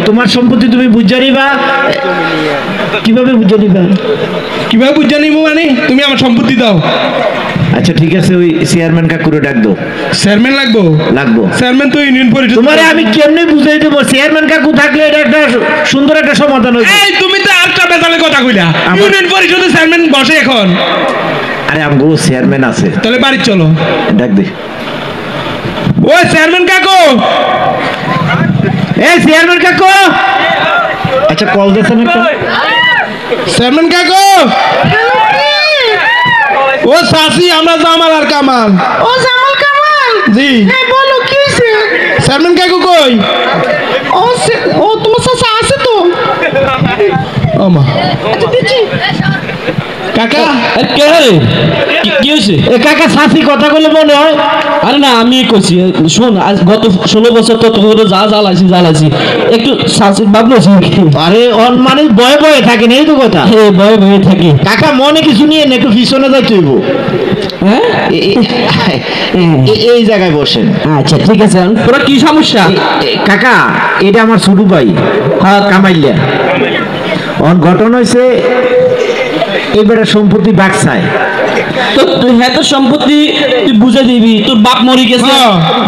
তোমার সম্পত্তি তুমি বুঝে নিবা কিভাবে বুঝে নিবা কিভাবে বুঝে নিব মানে তুমি আমার সম্পত্তি দাও আচ্ছা ঠিক আছে ওই চেয়ারম্যান কাকুরে ডাক দাও চেয়ারম্যান লাগবো চেয়ারম্যান তো ইউনিয়ন পরিষদ তোমারে আমি কেমনে বুঝাই দেব চেয়ারম্যান কাকু থাকলে এটা একটা সুন্দর একটা সমাধান হবে এই তুমি তো আরেকটা বেতালে কথা কইলা ইউনিয়ন পরিষদের চেয়ারম্যান বসে এখন আরে আমগো চেয়ারম্যান আছে তাহলে বাড়ি চলো ডাক দে ওই চেয়ারম্যান কাকু এই চেয়ারম্যান কাকু আচ্ছা কল দেন একটা চেয়ারম্যান কাকু ও সাসি আমরা জামাল আর কামাল ও জামাল কামাল জি হ্যাঁ বলো কি হইছে চেয়ারম্যান কাকু কই ও তোমার চাচা আছে তো আমা আচ্ছা দিচ্ছি কাকা কে রে কি হয়েছে এ কাকা সাথী কথা বলে মনে হয় আরে না আমি কইছি শোন আজ গত 16 বছর তো তোর যা জ্বালাইছি একটু ভাবলেছি আরে অন মানে ভয়ে ভয়ে থাকেন এই তো কথা ভয়ে থাকি কাকা মনে কিছু নিয়ে একটু পিছনে যাইতে হইব হ্যাঁ এই জায়গায় বসেন আচ্ছা ঠিক আছে তোরা কি সমস্যা কাকা এটা আমার ছোট ভাই হ্যাঁ কামাইলিয়া অন ঘটনা হয়েছে এবারে সম্পত্তি বাক্সায় তো তুই হ্যাঁ তোর সম্পত্তি তুই বুঝে দিবি তোর বাপ মরে গেছে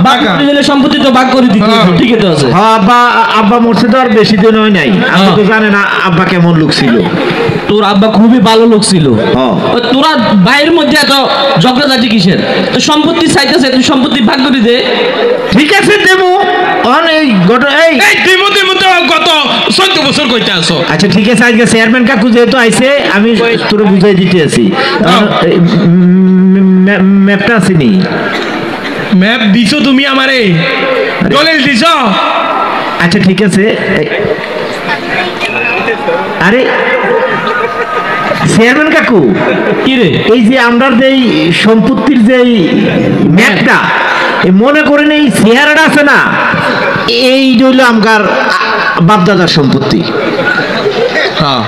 বাপ মরে গেলে সম্পত্তি তো ভাগ করে দিতে ঠিক আছে হ্যাঁ আব্বা মরছে তো আর বেশি দিন হয় নাই আপনি তো জানেন আব্বা কেমন লোক ছিল তোর আব্বা খুবই ভালো লোক ছিল হ্যাঁ তোরা ভাইয়ের মধ্যে এত ঝগড়াঝাটি কিসের তো সম্পত্তি চাইতেছে তুই সম্পত্তি ভাগ করে দে ঠিক আছে দেবো এই দিমু তো গত 14 বছর কইতে আসো আচ্ছা ঠিক আছে আজকে চেয়ারম্যান কাকু যেহেতু আইছে আমি তোরে বুঝাই দিতে আছি ম্যাপটা আসেনি ম্যাপ দিছো তুমি আমারে দলিল দিছো আচ্ছা ঠিক আছে আরে চেয়ারম্যান কাকু কি রে এই যে আমরা যে সম্পত্তির যে ম্যাপটা মনে করেন এই চেহারাটা আছে না এই হইল আমার বাপদাদার সম্পত্তি হ্যাঁ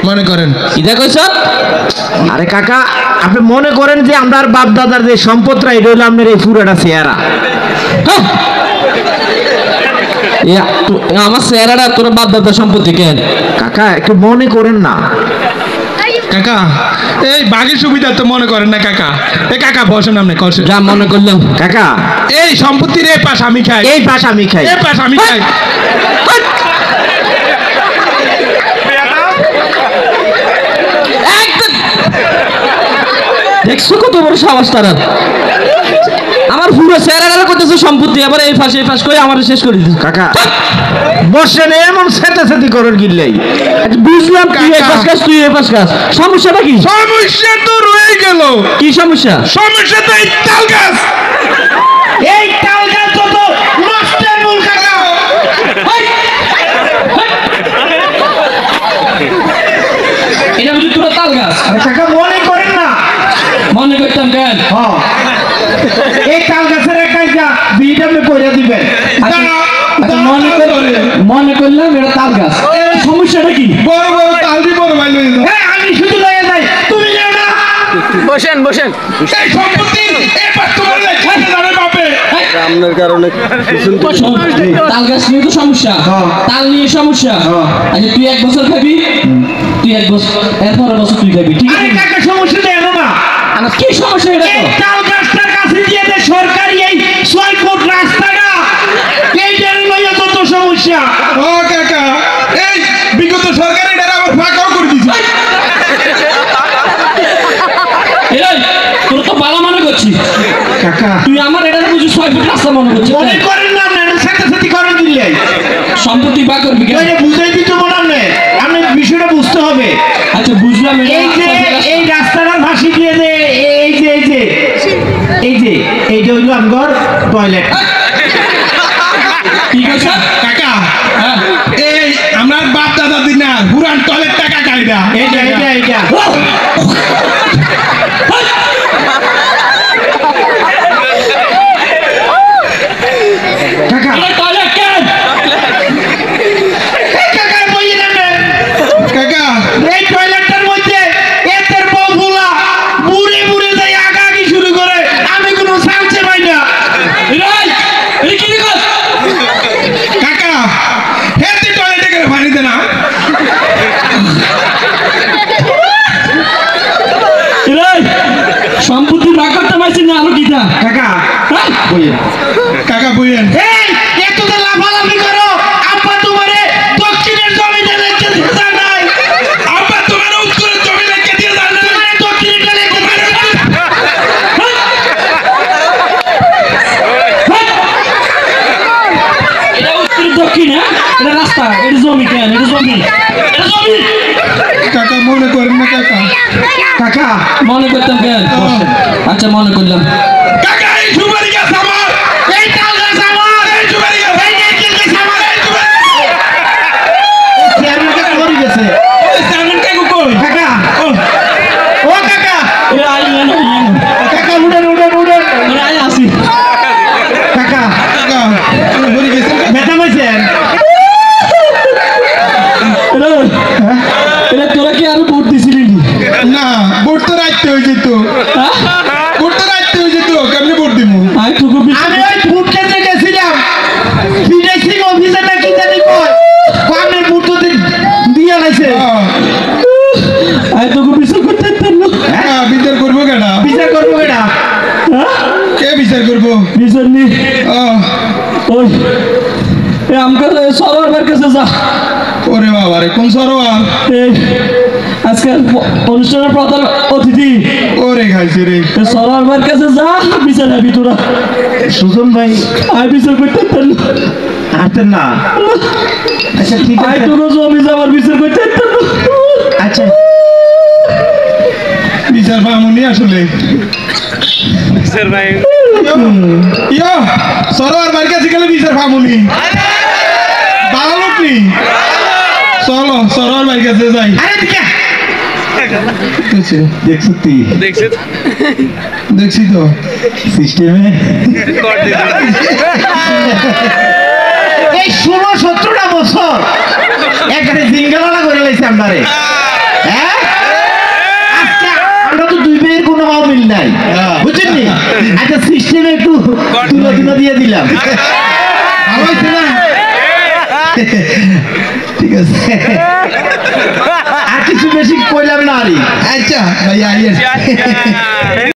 মনে করেন ইদা কইছ আরে কাকা আপনি মনে করেন যে আমার বাপদাদার যে সম্পদটা এটা হইল আপনার এই পুরাটা চেহারা আমার চেহারাটা তোর বাপ দাদার সম্পত্তি কেন কাকা একটু মনে করেন না কাকা এই বাঘের সুবিধা তো মনে করেন না কাকা এই কাকা বসেন আপনি কষ্ট যা মনে করলাম কাকা এই সম্পত্তির এই পাশ আমি খাই এই পাশ আমি খাই এই পাশ আমি খাই দেখছো কত বড় সাহস তারা আমার পুরো চেহারাটা করতেছে সম্পত্তি আবার এই ফাঁস করে আমার শেষ করে দিচ্ছে কাকা বসেন এমন সেটাসেটি করেন গিল্লাই বুঝলাম তুই এই পাশ কাজ তুই এই পাশ কাজ সমস্যাটা কি সমস্যা তো রয়ে গেল কি সমস্যা সমস্যা তো এই তাল গাছ তো নষ্টের মূল কাকা এটা বুঝি তোরা তাল গাছ কাকা মনে করেন না মনে করতাম কেন এই তাল গাছের একটা বিট আপনি করে দিবেন মনে করলাম এটা তাল গাছ সমস্যাটা কি বড় বড় তাল দি বড় ভাই লই আমি শুধু লয়ে যাই তুমি যাও না বসেন এই সম্পত্তি এই পাশ তোমার লেখা যাবে বাপে আপনার কারণে তাল গাছ নিয়ে তো সমস্যা তাল নিয়ে সমস্যা আচ্ছা তুই 1 বছর খাবি তুই 1 বছর এরপর বছর তুই খাবি ঠিক আছে কাকা সমস্যা দেয় না আমার কি সমস্যা এটা তো তাল গাছটার কাছে দিয়ে যে সরকারি এই 6 ফুট রাস্তাটা এইটার লইয়া যত সমস্যা ও কাকা এই বিগত সরকার এটা আবার ফাঁকাও করে দিছে এই তোর তো ভালো মনে করছিস কাকা তুই আমার এটা বুঝি 6 ফুট রাস্তা মনে করছিস মনে করেন না আপনার সাথে করেন দিলে সম্পত্তি বা করবি কেন বুঝাই দিতে বলেন আপনি বিষয়টা বুঝতে হবে আচ্ছা বুঝলাম এই রাস্তাটার ভাসি দিয়ে যে এইটা হইল আমার টয়লেট ঠিক আছে কাকা এই আমার বাপ দাদা দিন না পুরান টয়লেট টাকা কাইদা এইটা কাকা টয়লেট কেন কাকা বই না কাকা এই টয়লেটটার মধ্যে এতের বউগুলা বুড়ে যাই আগাগি শুরু করে আমি কোনো সামচে পাই না এই কি কর কাকা বইয়েন। কাকা বইয়েন। এই একটু তো লাফালাফি করো, আব্বা তোমারে দক্ষিণের জমিনে রেখে দিয়ে যায় নাই। আব্বা তোমার উত্তরের জমি রেখে দিয়ে যান না। তোমারে দক্ষিণেরটা রেখে দিয়ে যায় নাই। এটা উত্তর দক্ষিণ, হ্যাঁ? এটা রাস্তা, এটা জমি কেন? এটা জমি, এটা জমি। কাকা মনে করেন না কাকা। কাকা মনে করতাম কেন? আচ্ছা মনে করলাম। কাকা এই সুপারি গাছ আমার। এই তাল গাছ আমার, এই সুপারি গাছ। এই নারকেল গাছ আমার। এই সুপারি চেয়ারম্যান কাকা মরে গেছে। ওই সামন কাকু কই? কাকা ও কাকা, এ আই না, কাকা উড়েন উড়েন উড়েন। ওরা আই আসি। কাকা কাকা মরে গেছে। ব্যথা পাইছেন? এটা তোরা কি আরো ভোট দিছিলি? না ভোট তো রাখতে হয়ে যেত। হ্যাঁ? ভোট তো রাখতে হয়ে যেত, কেমনে ভোট দিব? আমি তোকে আমি ওই ফুড কেন্দ্রে গেছিলাম, ফিনিশিং অফিসার না কি জানি কয়, আমি ফুড তো দিয়ে লাইছে। আমি তোকে বিচার করতে পারতাম না। হ্যাঁ বিচার করবো কেডা? বিচার করবো কেডা? হ্যাঁ? কে বিচার করবো? বিচার নি ওই আমাকে সবার কাছে যা। ওরে বাবা রে, কোন সরোয়ার? এই আজকে অনুষ্ঠানের প্রধান অতিথি ওরে খাইছে রে। সবার কাছে যা, বিচার হবি তোরা। সুজন ভাই আমি বিচার করতে পারতাম না। আসতেন না? আচ্ছা ঠিক আমি আছে, তোরা জমি যাবার বিচার করতে পারতাম না। আচ্ছা বিচার পামুনি আসলে। ইয়ো সরোয়ার বাড়ি কাছে গেলে বিচার পামুনি। ভালো লোক নি। চলো সরোয়ার বাড়ি কাছে যাই। আরে দিকে দেখছি দেখছো তুই দেখছি তো সিস্টেমে এই 16-17টা বছর একবারে জিঙ্গালালা করে লাইছে আমরারে। হ্যাঁ আচ্ছা, আমরা তো দুই মেয়ের কোনো মিল নাই, বুঝছেন নি? আচ্ছা সিস্টেমে একটু তুলো দিয়ে দিলাম, ভালো হয়েছে না? ঠিক আছে, আর কিছু বেশি কইলাম না আরে। আচ্ছা ভাই আইয়েন।